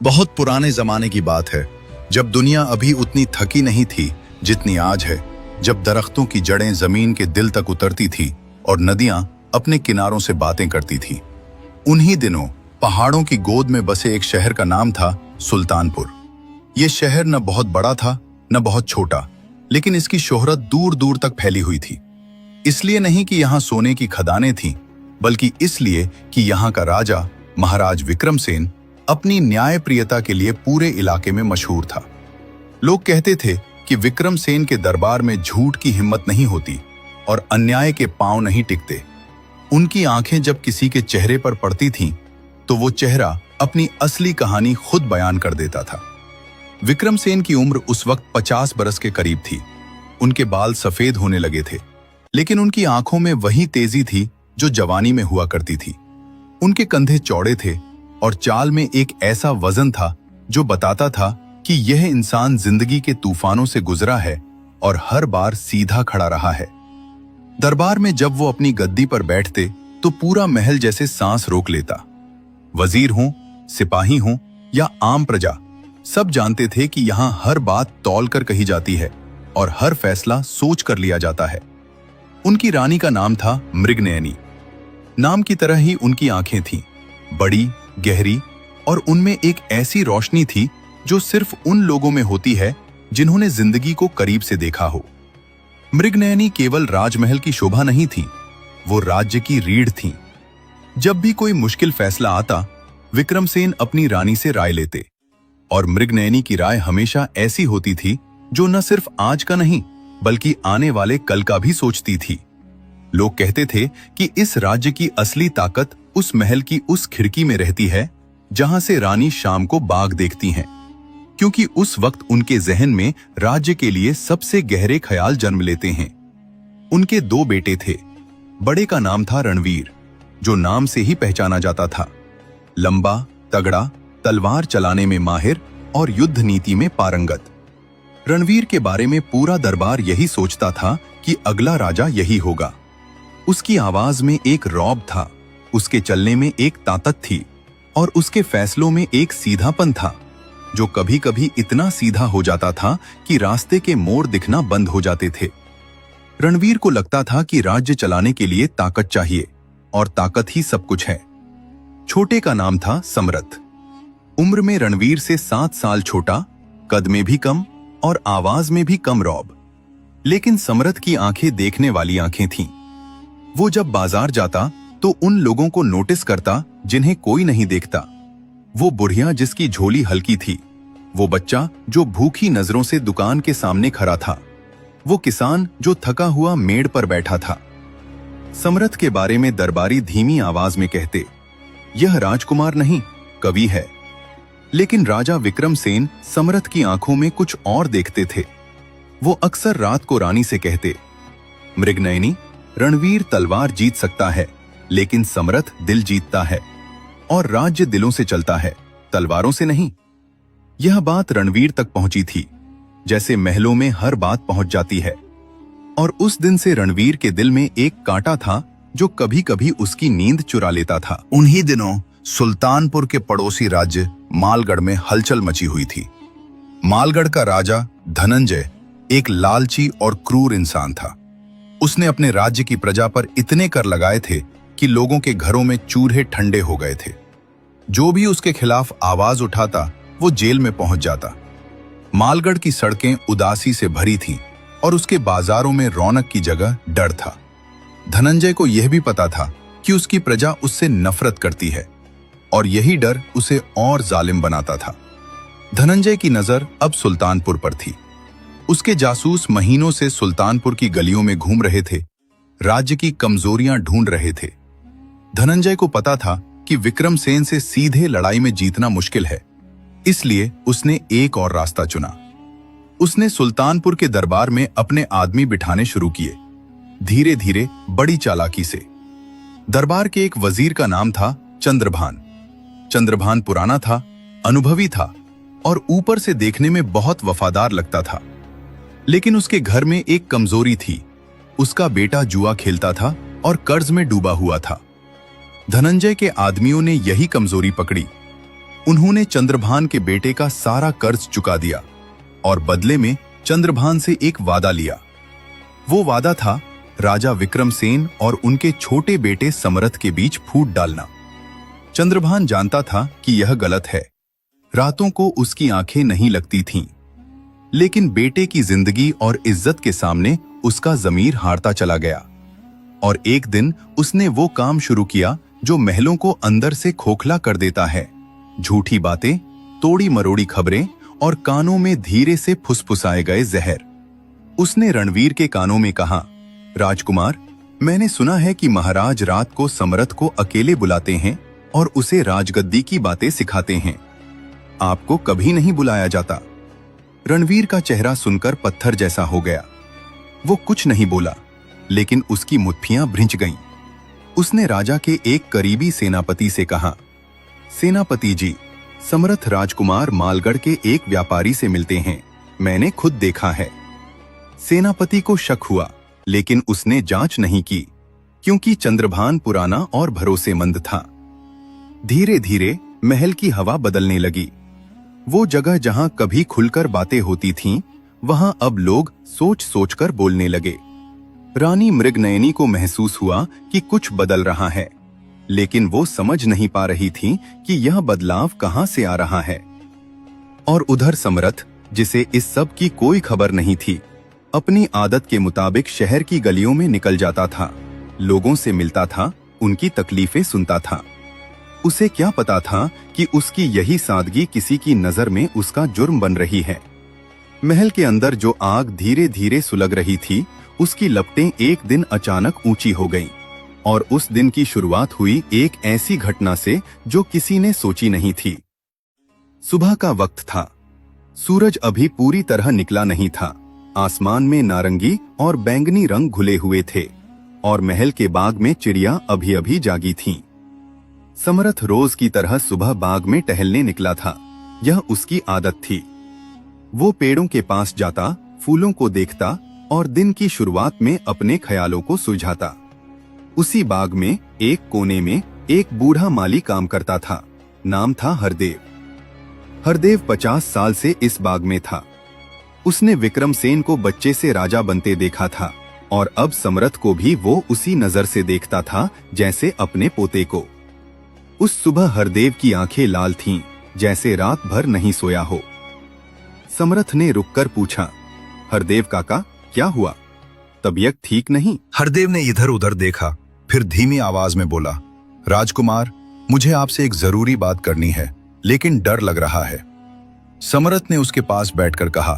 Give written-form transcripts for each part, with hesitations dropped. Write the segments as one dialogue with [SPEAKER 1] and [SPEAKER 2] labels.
[SPEAKER 1] बहुत पुराने जमाने की बात है, जब दुनिया अभी उतनी थकी नहीं थी जितनी आज है, जब दरख्तों की जड़ें जमीन के दिल तक उतरती थी और नदियां अपने किनारों से बातें करती थी। उन्हीं दिनों पहाड़ों की गोद में बसे एक शहर का नाम था सुल्तानपुर। ये शहर न बहुत बड़ा था न बहुत छोटा, लेकिन इसकी शोहरत दूर दूर तक फैली हुई थी। इसलिए नहीं कि यहाँ सोने की खदानें थीं, बल्कि इसलिए कि यहाँ का राजा महाराज विक्रमसेन अपनी न्यायप्रियता के लिए पूरे इलाके में मशहूर था। लोग कहते थे कि विक्रमसेन के दरबार में झूठ की हिम्मत नहीं होती और अन्याय के पांव नहीं टिकते। उनकी आंखें जब किसी के चेहरे पर पड़ती थीं, तो वो चेहरा अपनी असली कहानी खुद बयान कर देता था। विक्रमसेन की उम्र उस वक्त 50 बरस के करीब थी। उनके बाल सफेद होने लगे थे, लेकिन उनकी आंखों में वही तेजी थी जो जवानी में हुआ करती थी। उनके कंधे चौड़े थे और चाल में एक ऐसा वजन था जो बताता था कि यह इंसान जिंदगी के तूफानों से गुजरा है और हर बार सीधा खड़ा रहा है। दरबार में जब वो अपनी गद्दी पर बैठते तो पूरा महल जैसे सांस रोक लेता। वजीर हों, सिपाही हों या आम प्रजा, सब जानते थे कि यहाँ हर बात तौल कर कही जाती है और हर फैसला सोच कर लिया जाता है। उनकी रानी का नाम था मृगनयनी। नाम की तरह ही उनकी आंखें थीं, बड़ी, गहरी, और उनमें एक ऐसी रोशनी थी जो सिर्फ उन लोगों में होती है जिन्होंने जिंदगी को करीब से देखा हो। मृगनयनी केवल राजमहल की शोभा नहीं थी, वो राज्य की रीढ़ थीं। जब भी कोई मुश्किल फैसला आता, विक्रमसेन अपनी रानी से राय लेते, और मृगनयनी की राय हमेशा ऐसी होती थी जो न सिर्फ आज का नहीं बल्कि आने वाले कल का भी सोचती थी। लोग कहते थे कि इस राज्य की असली ताकत उस महल की उस खिड़की में रहती है जहां से रानी शाम को बाग देखती हैं, क्योंकि उस वक्त उनके जहन में राज्य के लिए सबसे गहरे ख्याल जन्म लेते हैं। उनके 2 बेटे थे। बड़े का नाम था रणवीर, जो नाम से ही पहचाना जाता था। लंबा, तगड़ा, तलवार चलाने में माहिर और युद्ध नीति में पारंगत। रणवीर के बारे में पूरा दरबार यही सोचता था कि अगला राजा यही होगा। उसकी आवाज में एक रौब था, उसके चलने में एक ताकत थी और उसके फैसलों में एक सीधापन था जो कभी कभी इतना सीधा हो जाता था कि रास्ते के मोड़ दिखना बंद हो जाते थे। रणवीर को लगता था कि राज्य चलाने के लिए ताकत चाहिए और ताकत ही सब कुछ है। छोटे का नाम था समरथ। उम्र में रणवीर से 7 साल छोटा, कद में भी कम और आवाज में भी कम रौब। लेकिन समरथ की आंखें देखने वाली आंखें थीं। वो जब बाजार जाता तो उन लोगों को नोटिस करता जिन्हें कोई नहीं देखता। वो बुढ़िया जिसकी झोली हल्की थी, वो बच्चा जो भूखी नजरों से दुकान के सामने खड़ा था, वो किसान जो थका हुआ मेड़ पर बैठा था। समरथ के बारे में दरबारी धीमी आवाज में कहते, यह राजकुमार नहीं, कवि है। लेकिन राजा विक्रमसेन समरथ की आंखों में कुछ और देखते थे। वो अक्सर रात को रानी से कहते, मृगनयनी, रणवीर तलवार जीत सकता है, लेकिन समरथ दिल जीतता है, और राज्य दिलों से चलता है, तलवारों से नहीं। यह बात रणवीर तक पहुंची थी, जैसे महलों में हर बात पहुंच जाती है। और उस दिन से रणवीर के दिल में एक कांटा था जो कभी कभी उसकी नींद चुरा लेता था। उन्हीं दिनों सुल्तानपुर के पड़ोसी राज्य मालगढ़ में हलचल मची हुई थी। मालगढ़ का राजा धनंजय एक लालची और क्रूर इंसान था। उसने अपने राज्य की प्रजा पर इतने कर लगाए थे कि लोगों के घरों में चूल्हे ठंडे हो गए थे। जो भी उसके खिलाफ आवाज उठाता वो जेल में पहुंच जाता। मालगढ़ की सड़कें उदासी से भरी थीं और उसके बाजारों में रौनक की जगह डर था। धनंजय को यह भी पता था कि उसकी प्रजा उससे नफरत करती है और यही डर उसे और जालिम बनाता था। धनंजय की नजर अब सुल्तानपुर पर थी। उसके जासूस महीनों से सुल्तानपुर की गलियों में घूम रहे थे, राज्य की कमजोरियां ढूंढ रहे थे। धनंजय को पता था कि विक्रमसेन से सीधे लड़ाई में जीतना मुश्किल है, इसलिए उसने एक और रास्ता चुना। उसने सुल्तानपुर के दरबार में अपने आदमी बिठाने शुरू किए, धीरे धीरे, बड़ी चालाकी से। दरबार के एक वजीर का नाम था चंद्रभान। चंद्रभान पुराना था, अनुभवी था और ऊपर से देखने में बहुत वफादार लगता था। लेकिन उसके घर में एक कमजोरी थी, उसका बेटा जुआ खेलता था और कर्ज में डूबा हुआ था। धनंजय के आदमियों ने यही कमजोरी पकड़ी उन्होंने चंद्रभान के बेटे का सारा कर्ज चुका दिया और बदले में चंद्रभान से एक वादा लिया। वो वादा था राजा विक्रमसेन और उनके छोटे बेटे समरथ के बीच फूट डालना। चंद्रभान जानता था कि यह गलत है। रातों को उसकी आंखें नहीं लगती थीं, लेकिन बेटे की जिंदगी और इज्जत के सामने उसका जमीर हारता चला गया। और एक दिन उसने वो काम शुरू किया जो महलों को अंदर से खोखला कर देता है। झूठी बातें, तोड़ी मरोड़ी खबरें और कानों में धीरे से फुसफुसाए गए जहर। उसने रणवीर के कानों में कहा, राजकुमार, मैंने सुना है कि महाराज रात को समरथ को अकेले बुलाते हैं और उसे राजगद्दी की बातें सिखाते हैं। आपको कभी नहीं बुलाया जाता। रणवीर का चेहरा सुनकर पत्थर जैसा हो गया। वो कुछ नहीं बोला, लेकिन उसकी मुट्ठियां भ्रिंच गईं। उसने राजा के एक करीबी सेनापति से कहा, सेनापति जी, समरथ राजकुमार मालगढ़ के एक व्यापारी से मिलते हैं। मैंने खुद देखा है। सेनापति को शक हुआ, लेकिन उसने जांच नहीं की, क्योंकि चंद्रभान पुराना और भरोसेमंद था। धीरे धीरे महल की हवा बदलने लगी। वो जगह जहां कभी खुलकर बातें होती थीं, वहां अब लोग सोच सोचकर बोलने लगे। रानी मृगनयनी को महसूस हुआ कि कुछ बदल रहा है, लेकिन वो समझ नहीं पा रही थी कि यह बदलाव कहां से आ रहा है। और उधर समरथ, जिसे इस सब की कोई खबर नहीं थी, अपनी आदत के मुताबिक शहर की गलियों में निकल जाता था, लोगों से मिलता था, उनकी तकलीफें सुनता था। उसे क्या पता था कि उसकी यही सादगी किसी की नजर में उसका जुर्म बन रही है। महल के अंदर जो आग धीरे धीरे सुलग रही थी, उसकी लपटें एक दिन अचानक ऊंची हो गईं। और उस दिन की शुरुआत हुई एक ऐसी घटना से जो किसी ने सोची नहीं थी। सुबह का वक्त था। सूरज अभी पूरी तरह निकला नहीं था। आसमान में नारंगी और बैंगनी रंग घुले हुए थे और महल के बाग में चिड़िया अभी अभी जागी थीं। समरथ रोज की तरह सुबह बाग में टहलने निकला था। यह उसकी आदत थी। वो पेड़ों के पास जाता, फूलों को देखता और दिन की शुरुआत में अपने ख्यालों को सुलझाता। उसी बाग में एक कोने में एक बूढ़ा माली काम करता था। नाम था हरदेव। हरदेव 50 साल से इस बाग में था। उसने विक्रमसेन को बच्चे से राजा बनते देखा था और अब समरथ को भी वो उसी नजर से देखता था जैसे अपने पोते को। उस सुबह हरदेव की आंखें लाल थीं, जैसे रात भर नहीं सोया हो। समरथ ने रुककर पूछा, हरदेव काका, क्या हुआ? तबीयत ठीक नहीं?
[SPEAKER 2] हरदेव ने इधर उधर देखा, फिर धीमी आवाज में बोला, राजकुमार, मुझे आपसे एक जरूरी बात करनी है, लेकिन डर लग रहा है। समरथ ने उसके पास बैठकर कहा,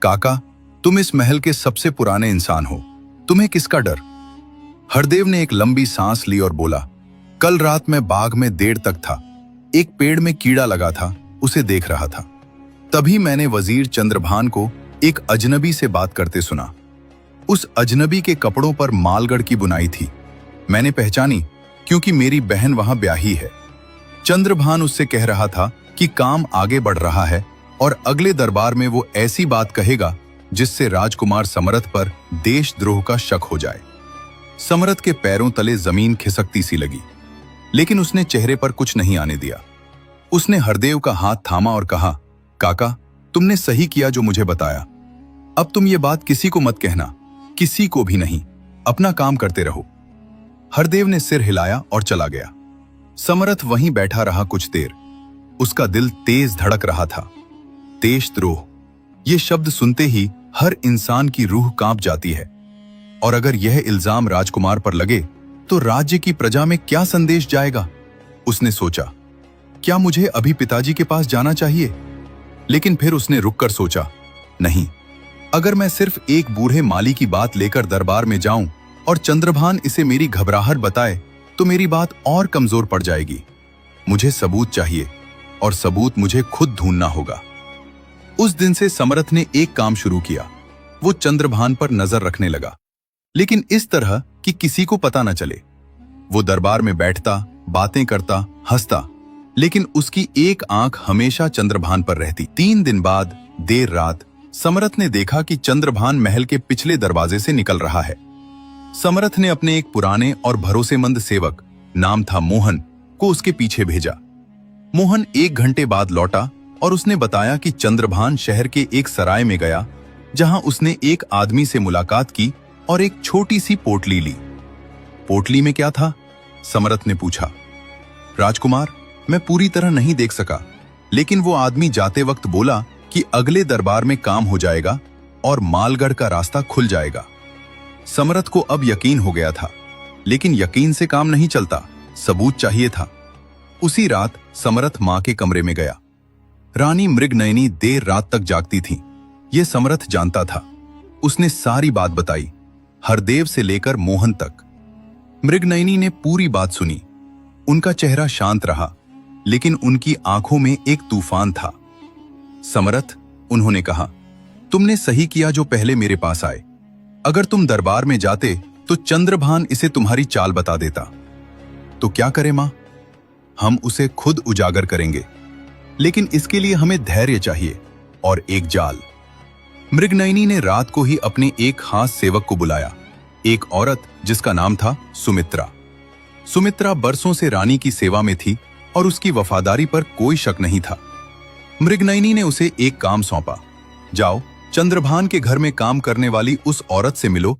[SPEAKER 2] काका, तुम इस महल के सबसे पुराने इंसान हो, तुम्हें किसका डर? हरदेव ने एक लंबी सांस ली और बोला, कल रात मैं बाग में देर तक था। एक पेड़ में कीड़ा लगा था, उसे देख रहा था। तभी मैंने वजीर चंद्रभान को एक अजनबी से बात करते सुना। उस अजनबी के कपड़ों पर मालगढ़ की बुनाई थी। मैंने पहचानी, क्योंकि मेरी बहन वहां ब्याही है। चंद्रभान उससे कह रहा था कि काम आगे बढ़ रहा है और अगले दरबार में वो ऐसी बात कहेगा जिससे राजकुमार समरथ पर देशद्रोह का शक हो जाए। समरथ के पैरों तले जमीन खिसकती सी लगी, लेकिन उसने चेहरे पर कुछ नहीं आने दिया। उसने हरदेव का हाथ थामा और कहा, काका, तुमने सही किया जो मुझे बताया। अब तुम ये बात किसी को मत कहना, किसी को भी नहीं। अपना काम करते रहो। हरदेव ने सिर हिलाया और चला गया। समरथ वहीं बैठा रहा कुछ देर। उसका दिल तेज धड़क रहा था। देशद्रोह, ये शब्द सुनते ही हर इंसान की रूह कांप जाती है। और अगर यह इल्जाम राजकुमार पर लगे तो राज्य की प्रजा में क्या संदेश जाएगा? उसने सोचा, क्या मुझे अभी पिताजी के पास जाना चाहिए? लेकिन फिर उसने रुककर सोचा, नहीं, अगर मैं सिर्फ एक बूढ़े माली की बात लेकर दरबार में जाऊं और चंद्रभान इसे मेरी घबराहट बताए तो मेरी बात और कमजोर पड़ जाएगी। मुझे सबूत चाहिए और सबूत मुझे खुद ढूंढना होगा। उस दिन से समरथ ने एक काम शुरू किया। वो चंद्रभान पर नजर रखने लगा, लेकिन इस तरह कि किसी को पता न चले। वो दरबार में बैठता, बातें करता, हंसता, लेकिन उसकी एक आंख हमेशा चंद्रभान पर रहती। 3 दिन बाद देर रात समरथ ने देखा कि चंद्रभान महल के पिछले दरवाजे से निकल रहा है। समरथ ने अपने एक पुराने और भरोसेमंद सेवक, नाम था मोहन, को उसके पीछे भेजा।
[SPEAKER 1] मोहन 1 घंटे बाद लौटा और उसने बताया कि चंद्रभान शहर के एक सराय में गया, जहां उसने एक आदमी से मुलाकात की और एक छोटी सी पोटली ली। पोटली में क्या था? समरथ ने पूछा। राजकुमार, मैं पूरी तरह नहीं देख सका, लेकिन वो आदमी जाते वक्त बोला कि अगले दरबार में काम हो जाएगा और मालगढ़ का रास्ता खुल जाएगा। समरथ को अब यकीन हो गया था, लेकिन यकीन से काम नहीं चलता, सबूत चाहिए था। उसी रात समरथ मां के कमरे में गया। रानी मृगनयनी देर रात तक जागती थी, ये समरथ जानता था। उसने सारी बात बताई, हरदेव से लेकर मोहन तक। मृगनयनी ने पूरी बात सुनी। उनका चेहरा शांत रहा, लेकिन उनकी आंखों में एक तूफान था। समरथ, उन्होंने कहा, तुमने सही किया जो पहले मेरे पास आए। अगर तुम दरबार में जाते तो चंद्रभान इसे तुम्हारी चाल बता देता। तो क्या करें मां? हम उसे खुद उजागर करेंगे, लेकिन इसके लिए हमें धैर्य चाहिए और एक जाल। मृगनयनी ने रात को ही अपने एक खास सेवक को बुलाया, एक औरत जिसका नाम था सुमित्रा। सुमित्रा बरसों से रानी की सेवा में थी और उसकी वफादारी पर कोई शक नहीं था। मृगनयनी ने उसे एक काम सौंपा, जाओ चंद्रभान के घर में काम करने वाली उस औरत से मिलो